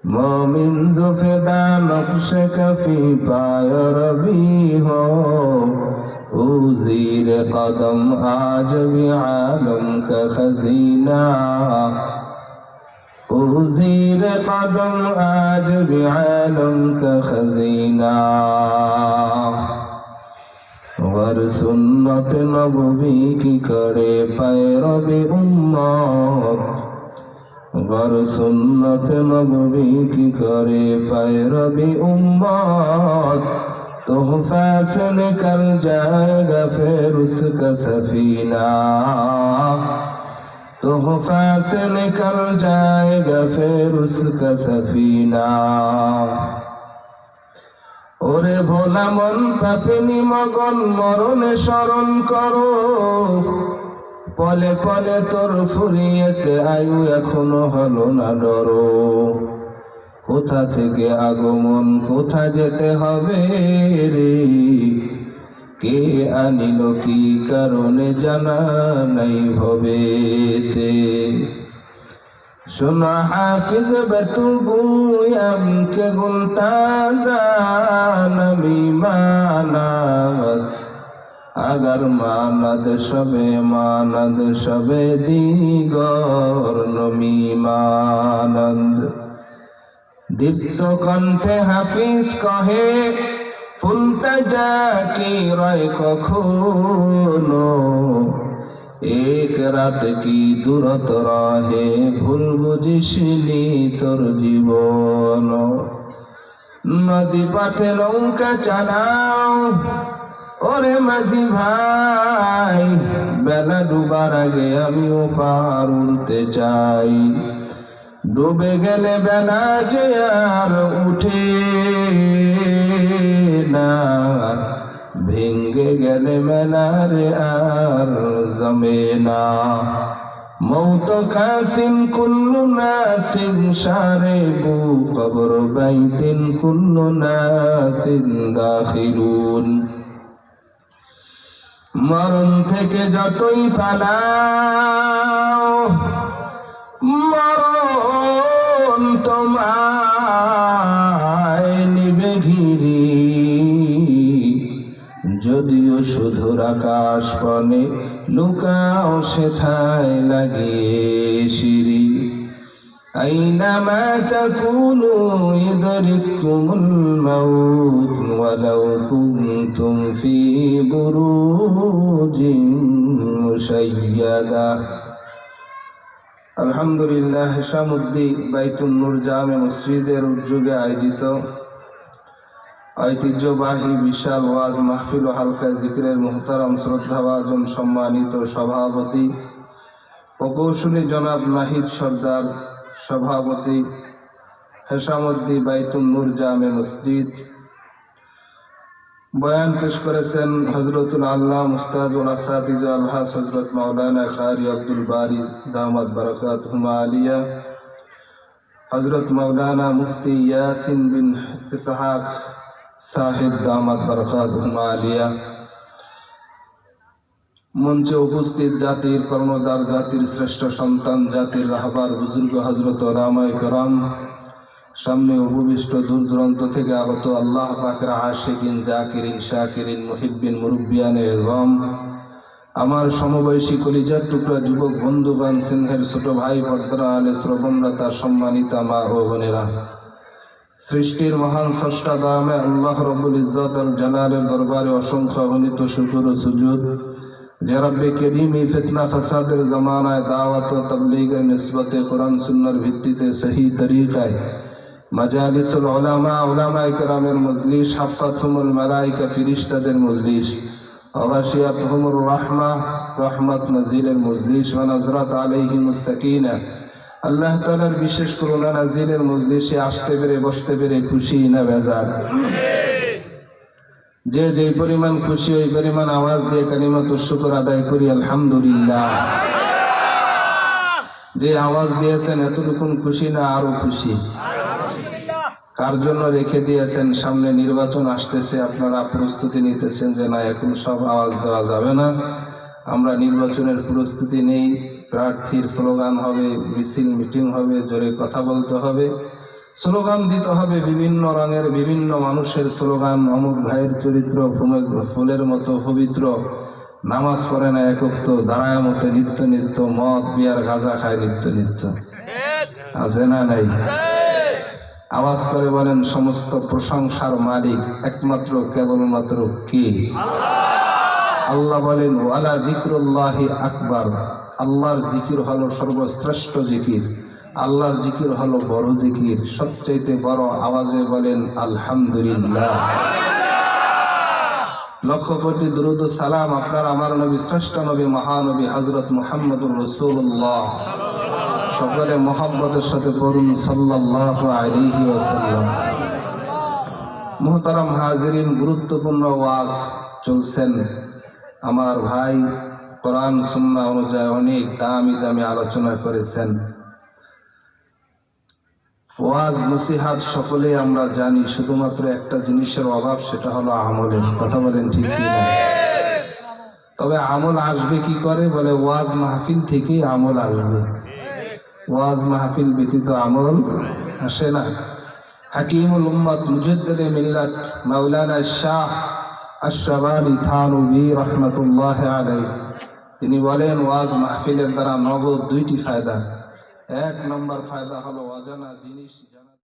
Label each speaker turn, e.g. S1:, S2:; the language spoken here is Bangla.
S1: मोमिन जुफेदा नक्श कफी पाय रबी हो, उज़ीर कदम आज भी आलम का खजीना, उज़ीर कदम आज भी आलम का खजीना। वर सुन्नत नबवी की करे पैरवी उम्मत, वर सुन्नत नबवी की करे पैरवी उम्मत, तोहफा से निकल जाएगा फिर उसका सफीना, तोहफा से निकल जाएगा फिर उसका सफीना। ওরে ভোলা মন পাপিনি মগন মরণে স্মরণ করো, পলে পলে তোর ফুরিয়েছে আয়ু এখনো হলো না ডরো। কোথা থেকে আগমন কোথা যেতে হবে রে, কে আনিল কি কারণে জানা নাই ভবেতে। सुना हाफिज बतुगुयम के गुलताजा नबी मानद, अगर मानद शबे दिगर नबी मानद। दीप्त कंठे हाफिज कहे फुलता जाकी रय कखनो, एक रात की दूरत राहे भूल बुझिसनी तोर जीवन। नदी पाथे नौका चालाओ ओरे माझी भाई, बेला डुবার আগে আমিও পার উঠতে চাই। ডুবে গেলে বেলা যে আর উঠে না, ভেঙ্গে গেলে মেলারে আর জমে না। মৌত কাসিন কুল্লু নাসিন শারিবু কবর বাইতিন কুল্লু নাসিন দাখিলুন। মরণ থেকে যতই পালাও মরণ তোমায় নিবে ঘিরি, যদিও শুধুর আকাশ পানে লুকাও সেথায় লাগিয়ে সিঁড়ি। আইনামা তাকুনু ইদরিকুমুল মাউত ওয়ালাউ কুনতুম ফি বুরুজিন মুশাইয়াদা। আলহামদুলিল্লাহ, হিশামুদ্দি বাইতুন নূর জামে মসজিদের উদ্যোগে আয়োজিত ঐতিহ্যবাহী বিশাল ওয়াজ মাহফিল ও হালকা জিকিরের মুহতারাম শ্রদ্ধাভাজন সম্মানিত সভাপতি প্রকৌশলী জনাব নাহিদ সর্দার, সভাপতি হেশামুদ্দি বাইতুন নূর জামে মসজিদ। বয়ান পেশ করেছেন হযরতুল আল্লাহ মুস্তাজুল আসাতিজা আলহাজ হযরত মাওলানা কারি আব্দুল বারি দামাত বারাকাতুহুমা আলিয়া, হযরত মাওলানা মুফতি ইয়াসিন বিন ইসহাক সাহেব দামাত বারাকাতুহুমা আলিয়া। মঞ্চে উপস্থিত জাতির কর্ণধার, জাতির শ্রেষ্ঠ সন্তান, জাতির রাহবার বুজুর্গ হযরত ওলামায়ে কেরাম, সামনে উপবিষ্ট দূর দূরান্ত থেকে আগত আল্লাহ পাকের আশিকিন, জাকিরিন, শাকিরিন, মুহিব্বিন, মুরব্বিয়ানে এজম, আমার সমবয়সী কলিজার টুকরা যুবক বন্ধুগণ, সিংহের ছোট ভাই, পর্দার আলে শ্রবণরতা সম্মানিতা মা ও বোনেরা, সৃষ্টির মহান স্রষ্টা দামে আল্লাহ রব্বুল ইজ্জত আল জালালের দরবারে অসংখ্য অগণিত শুকর ও সুজুদ যে রব্বে করিম এই ফিতনা ফাসাদের জামানায় দাওয়াত ও তাবলীগের নিসবতে কোরআন সুন্নাহর ভিত্তিতে সহি তরিকায় মাজালিসুল উলামা, উলামায়ে কেরামের মজলিস, হাফাতুহুমুল মালায়েকা, ফেরেশতাদের মজলিস, ওয়াশিয়াতুহুমুর রাহমা, রহমত নাজিলের মজলিস, ওয়া নাযরাত আলাইহিমুস সাকিনা, আল্লাহ তাআলার বিশেষ করুণা নাজিলের মজলিসে আসতে পেরে বসতে পেরে খুশি না বেজার? যে যেই পরিমাণ খুশি ওই পরিমাণ আওয়াজ দিয়ে কালিমাতুশ শুকর আদায় করি আলহামদুলিল্লাহ। যে আওয়াজ দিয়েছেন এতটুকু খুশি না আরো খুশি? কার জন্য রেখে দিয়েছেন? সামনে নির্বাচন আসতেছে, আপনারা প্রস্তুতি নিতেছেন যে না এখন সব আওয়াজ দেওয়া যাবে না, আমরা নির্বাচনের প্রস্তুতি নেই, প্রার্থীর স্লোগান হবে, মিছিল মিটিং হবে, জোরে কথা বলতে হবে, স্লোগান দিতে হবে বিভিন্ন রঙের, বিভিন্ন মানুষের স্লোগান। অমুক ভাইয়ের চরিত্র ফুলের মতো পবিত্র, নামাজ পড়ে না এক ওয়াক্ত, দাঁড়ায় মতো নিত্য নিত্য, মদ বিয়ার গাঁজা খায় নিত্য নিত্য, আছে না নাই? আওয়াজ করে বলেন, সমস্ত প্রশংসার মালিক একমাত্র কেবলমাত্র কে? আল্লাহ বলেন, ওয়ালা যিকরুল্লাহি আকবার, আল্লাহর জিকির হলো সর্বশ্রেষ্ঠ জিকির, আল্লাহর জিকির হলো বড় জিকির। সবচাইতে বড় আওয়াজে বলেন আলহামদুলিল্লাহ। লক্ষ কোটি দুরূদ ও সালাম আপনার আমার নবী, শ্রেষ্ঠ নবী, মহানবী হযরত মুহাম্মদুর রাসূলুল্লাহ, সকলে মহব্বতের সাথে পড়ুন সাল্লাল্লাহু আলাইহি ওয়াসাল্লাম। মুহতারাম হাজিরিন, গুরুত্বপূর্ণ ওয়াজ চলছেন। আমার ভাই কোরআন সুন্নাহ অনুযায়ী অনেক দামি দামি আলোচনা করেছেন। ওয়াজ নসিহাত সকলেই আমরা জানি, শুধুমাত্র একটা জিনিসের অভাব, সেটা হলো আমলের। কথা বলেন ঠিক কি না? তবে আমল আসবে কি করে? বলে ওয়াজ মাহফিল থেকেই আমল আসবে। ওয়াজ মাহফিল ব্যতীত আমল আসে না। হাকিমুল উম্মত মুজাদ্দিদে মিল্লাত মাওলানা শাহ আশরাফি থানভী রাহমাতুল্লাহি আলাইহি, তিনি বলেন ওয়াজ মাহফিলের দ্বারা নগদ দুইটি ফায়দা। এক নম্বর ফায়দা হলো অজানা জিনিস